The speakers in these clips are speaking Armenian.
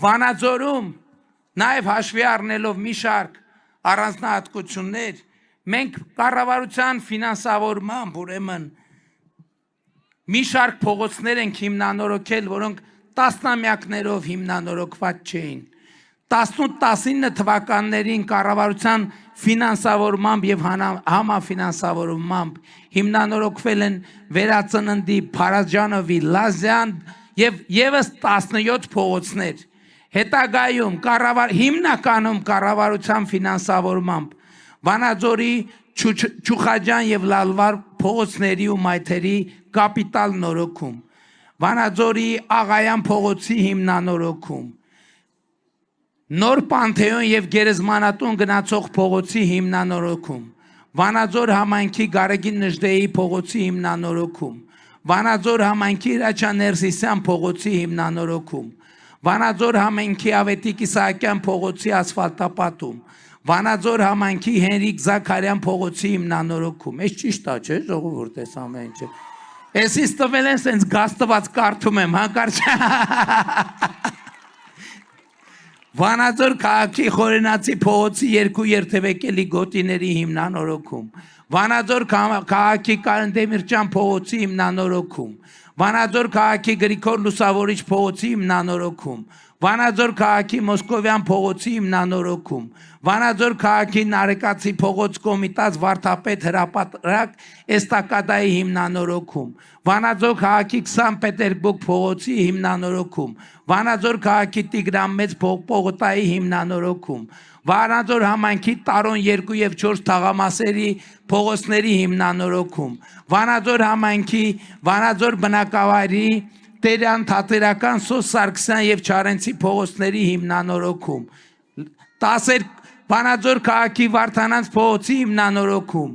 Վանաձորում նաև հաշվի առնելով մի շարք առանձնահատկություններ, մենք կառավարության ֆինանսավորմամբ ուրեմն մի շարք փողոցներ ենք հիմնանորոգել, որոնք տասնամյակներով հիմնանորոգված չէին։ 18-19 թվականներին կառավարության ֆինանսավորմամբ եւ համաֆինանսավորմամբ հիմնանորոգվել են Վերածննդի, Փարաջանովի, Լազյան եւ եւս 17 փողոցներ։ Հետագայում հիմնականում կառավարության ֆինանսավորմամբ Վանաձորի, Չուխաջան եւ Լալվար փողոցների ու մայթերի կապիտալ նորոգում, Վանաձորի Աղայան փողոցի հիմնանորոգում, Նոր Պանթեոն եւ Գերեզմանատուն գնացող փողոցի հիմնանորոգում, Վանաձոր համայնքի Գարեգին Նժդեի փողոցի հիմնանորոգում, Վանաձոր համայնքի Հրաչյա Ներսիսյան փողոցի հիմնանորոգում, Վանաձոր համայնքի Ավետիք Իսահակյան փողոցի ասֆալտապատում, Վանաձոր համայնքի Հենրիկ Զաքարյան փողոցի հիմնանորոգում։ Էս ճիշտ է, չէ՞, ժողովուրդ, էս ամեն ինչը։ Էսից տվել են սենց գաստված կարդում եմ, հանկարծ։ Վանաձոր քաղաքի Խորենացի փողոցի 2 երթևեկելի գոտիների հիմնանորոգում, Վանաձոր քաղաքի Կարնդեմիրճան փողոցի հիմնանորոգում, Վանաձոր քաղաքի Գրիգոր Լուսավորիչ փողոցի հիմնանորոգում, Վանաձոր քաղաքի Մոսկովյան փողոցի հիմնանորոգում, Վանաձոր քաղաքի Նարեկացի փողոց Կոմիտաց Վարդապետ հրապարակ էստակադայի հիմնանորոգում, Վանաձոր քաղաքի 20 Պետերբուրգ փողոցի հիմնանորոգում, Վանաձոր քաղաքի Տիգրան Մեծ պողոտայի հիմնանորոգում, Վանաձոր համայնքի Տարոն 2 եւ 4 թաղամասերի փողոցների հիմնանորոգում, Վանաձոր համայնքի Վանաձոր բնակավայրի Տերյան Թատերական Սոս Սարգսյան եւ Չարենցի փողոցների հիմնանորոգում, 10 Վանաձոր քաղաքի Վարդանանց փողոցի հիմնանորոգում,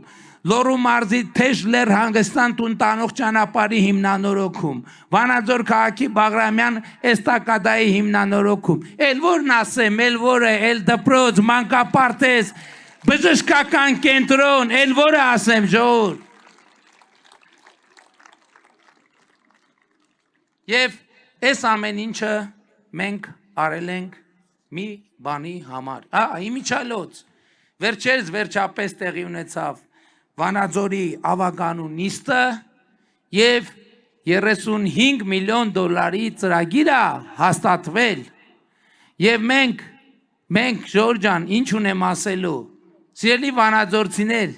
Լոռու մարզի Թեժ Լեռ հանգստան տուն տանող ճանապարհի հիմնանորոգում, Վանաձոր քաղաքի Բաղրամյան էստակադայի հիմնանորոգում։ Էլ որն ասեմ, էլ որը, էլ դպրոց, մանկապարտեզ, բժշկական կենտրոն, էլ որը ասեմ, ժողովուրդ։ Եվ այս ամեն ինչը մենք արել ենք մի բանի համար։ Իմիջիալոց վերջերս վերջապես տեղի ունեցավ Վանաձորի ավագանու նիստը եւ 35 միլիոն դոլարի ծրագիրը հաստատվել։ Եվ մենք Ժորժ ջան, ինչ ունեմ ասելու։ Սիրելի վանաձորցիներ,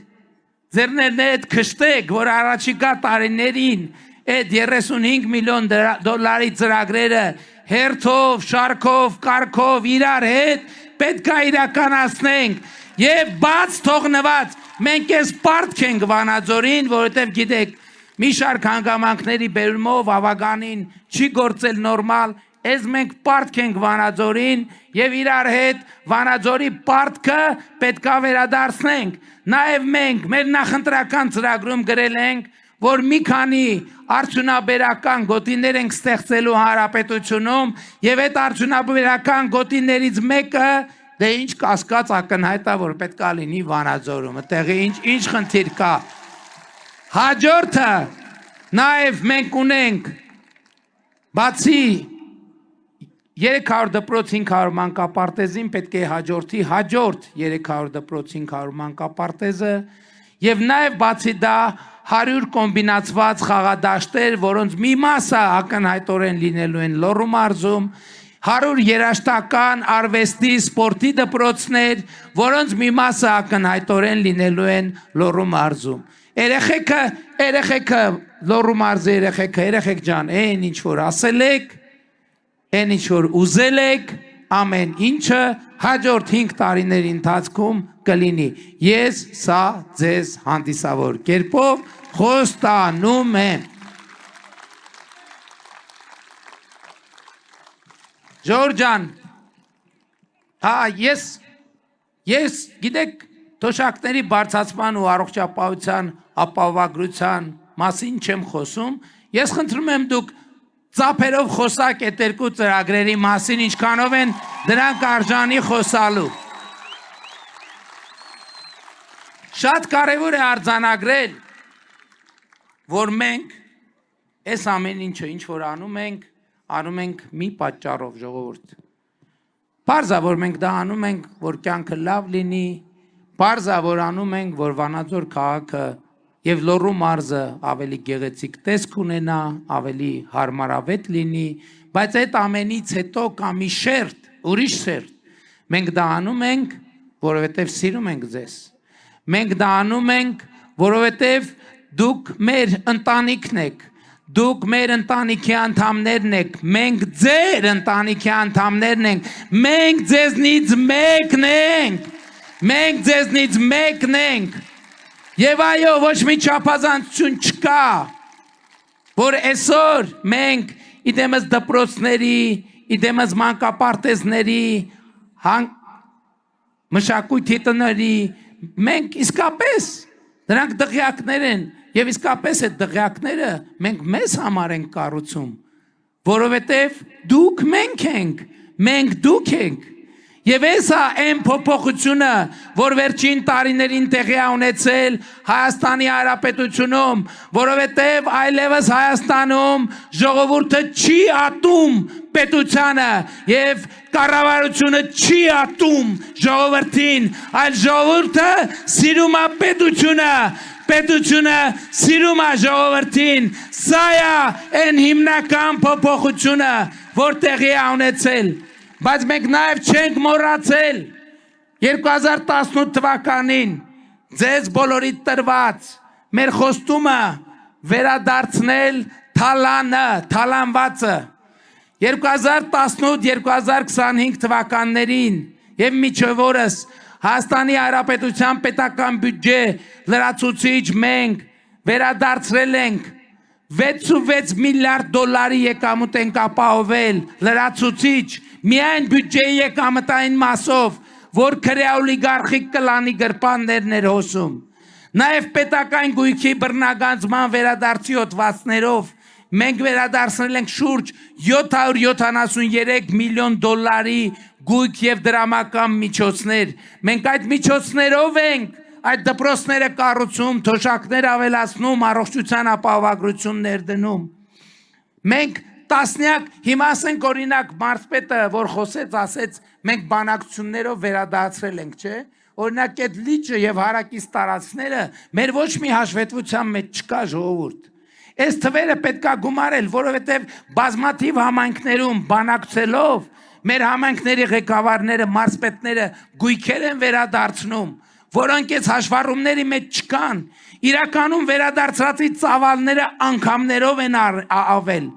ձերներն այդ քշտեք, որ առաջիկա տարիներին այդ 35 միլիոն դոլարի ծրագրերը հերթով, շարքով, կարգով իրար հետ պետք է իրականացնենք եւ բաց թողնված մենք այս պարտք ենք Վանաձորին, որովհետեւ գիտեք, մի շարք հանգամանքների բերումով ավագանին չի գործել նորմալ, այս մենք պարտք ենք Վանաձորին եւ իրար հետ Վանաձորի պարտքը պետք է վերադարձնենք։ Նաեւ մենք մեր նախընտրական ծրագրում գրել ենք, որ մի քանի արդյունաբերական գոտիներ ենք ստեղծելու հանրապետությունում եւ այդ արդյունաբերական գոտիներից մեկը դե ինչ կասկած ակնհայտ է, որ պետք է լինի Վանաձորում, այդտեղի ինչ խնդիր կա։ Հաջորդը նաեւ մենք ունենք բացի 300 դպրոց 500 մանկապարտեզին պետք է հաջորդի հաջորդ 300 դպրոց 500 մանկապարտեզը եւ նաեւ բացի դա 100 կոմբինացված խաղադաշտեր, որոնց մի մասը ակնհայտորեն լինելու են Լոռու մարզում, 100 երաժշտական արվեստի սպորտի դպրոցներ, որոնց մի մասը ակնհայտորեն լինելու են Լոռու մարզում։ Երեխեքը Լոռու մարզի երեխեք ջան, այն ինչ որ ասել եք, այն ինչ որ ուզել եք, ամեն ինչը հաջորդ 5 տարիների ընթացքում կլինի։ Ես սա ձեզ հանդիսավոր կերպով խոստանում եմ։ Ժորժ ջան, ես գիտեք, թոշակների բարձրացման ու առողջապահության ապահովագրության մասին չեմ խոսում, ես խնդրում եմ դուք ծափերով խոսակ այդ երկու ծրագրերի մասին, ինչքանով են դրանք արժանի խոսալու։ Շատ կարևոր է արձանագրել, որ մենք այս ամեն ինչը ինչ որ անում ենք մի պատճառով ժողովուրդ։ Պարզա որ մենք դա անում ենք, որ կյանքը լավ լինի, պարզա որ անում ենք, որ Վանաձոր քաղաքը եւ Լոռու մարզը ավելի գեղեցիկ տեսք ունենա, ավելի հարմարավետ լինի, բայց այդ ամենից հետո կա մի շերտ, ուրիշ շերտ։ Մենք դա անում ենք, որովհետեւ սիրում ենք ձեզ։ Մենք դա անում ենք, որովհետեւ դուք մեր ընտանիքն եք, դուք մեր ընտանիքի անդամներն եք, մենք ձեր ընտանիքի անդամներն ենք, մենք ձեզնից մեկն ենք, մենք ձեզնից մեկն ենք, եւ այո, ոչ մի չափազանցություն չկա, որ այսօր մենք իդեմս դպրոցների, իդեմս մանկապարտեզների, մշակույթի տների, մենք իսկապես դրանք դղյակներ են եւ իսկապես այդ դղյակները մենք մեզ համար ենք կառուցում, որովհետեւ դուք մենք ենք, մենք դուք ենք։ Եվ էսա այն փոփոխությունը, որ վերջին տարիներին տեղի է ունեցել Հայաստանի Հանրապետությունում, որովհետև այլևս Հայաստանում ժողովուրդը չի ատում պետությանը եւ կառավարությունը չի ատում ժողովրդին, այլ ժողովուրդը սիրում է պետությունը, պետությունը սիրում է ժողովրդին։ Սա է այն հիմնական փոփոխությունը, որ տեղի է ունեցել։ Բայց մենք նաև չենք մոռացել 2018 թվականին ձեզ բոլորիդ տրված մեր խոստումը վերադարձնել թալանը, թալանվածը 2018-2025 թվականներին եւ միջև օրս Հայաստանի Հանրապետության պետական բյուջե լրացուցիչ մենք վերադարձրել ենք 66 միլիարդ դոլարի եկամուտ ենք ապահովել լրացուցիչ միայն բյուջեի եկամտային մասով, որ քրեա օլիգարխիկ կլանի գրպաններն էր հոսում։ Նաև պետական գույքի բռնագանձման վերադարձի հոդվածներով մենք վերադարձնել ենք շուրջ 773 միլիոն դոլարի գույք եւ դրամական միջոցներ։ Մենք այդ միջոցներով ենք այդ դպրոցները կառուցում, թոշակներ ավելացնում, առողջության ապահովագրություն ներդնում։ Մենք տասնյակ, հիմա ասենք օրինակ մարզպետը, որ խոսեց, ասեց, մենք բանակցություններով վերադարձրել ենք, չէ՞։ Օրինակ այդ լիճը եւ հարակից տարածքները մեր ոչ մի հաշվետվության մեջ չկա ժողովուրդ։ Այս թվերը պետքա գումարել, որովհետեւ բազմաթիվ համայնքներում բանակցելով մեր համայնքների ղեկավարները, մարզպետները գույքեր են վերադարձնում, որոնք այս հաշվառումների մեջ չկան, իրականում վերադարձրածի ծավալները անգամներով են ավել,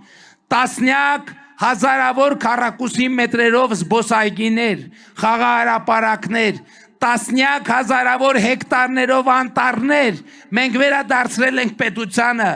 տասնյակ հազարավոր քառակուսի մետրերով զբոսայգիներ, խաղահրապարակներ, տասնյակ հազարավոր հեկտարներով անտառներ մենք վերադարձրել ենք պետությանը